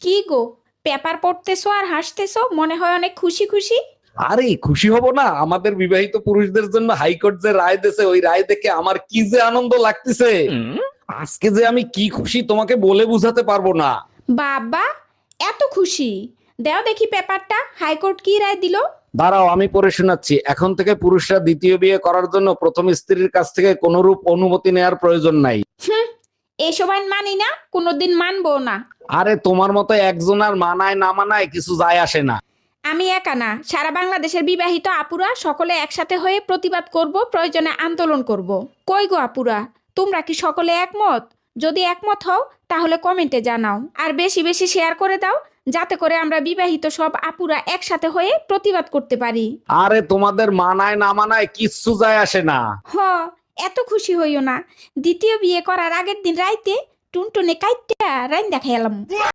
কি গো, পেপার পড়তেছো আর হাসতেছো, মনে হয় অনেক খুশি খুশি। আরে খুশি হব না? আমাদের বিবাহিত পুরুষদের জন্য হাইকোর্ট যে রায় দিয়েছে, ওই রায় দেখে আমার কি যে আনন্দ লাগতেছে। আজকে যে আমি কি খুশি তোমাকে বলে বুঝাতে পারবো না। বাবা, এত খুশি? দাও দেখি পেপারটা, হাইকোর্ট কি রায় দিল। দাঁড়াও আমি পড়ে শোনাচ্ছি। এখন থেকে পুরুষরা দ্বিতীয় বিয়ে করার জন্য প্রথম স্ত্রীর কাছ থেকে কোনরূপ অনুমতি নেওয়ার প্রয়োজন নাই। হুম, এসব আইন মানি না, কোনোদিন মানবো না। আরে তোমার মতো একজন আর মানায় না মানায় কিছু যায় আসে না। আমি একা না, সারা বাংলাদেশের বিবাহিত আপুরা সকলে একসাথে হয়ে প্রতিবাদ করব, প্রয়োজনে আন্দোলন করব। কই গো আপুরা, তোমরা কি সকলে একমত? যদি একমত হও তাহলে কমেন্টে জানাও, আর বেশি বেশি শেয়ার করে দাও, যাতে করে আমরা বিবাহিত সব আপুরা একসাথে হয়ে প্রতিবাদ করতে পারি। আরে তোমাদের মানায় না মানায় কিচ্ছু যায় আসে না। হ, এত খুশি হইও না। দ্বিতীয় বিয়ে করার আগের দিন রাইতে টুনটুনে কাইটটা রাইন্দা খেলাম।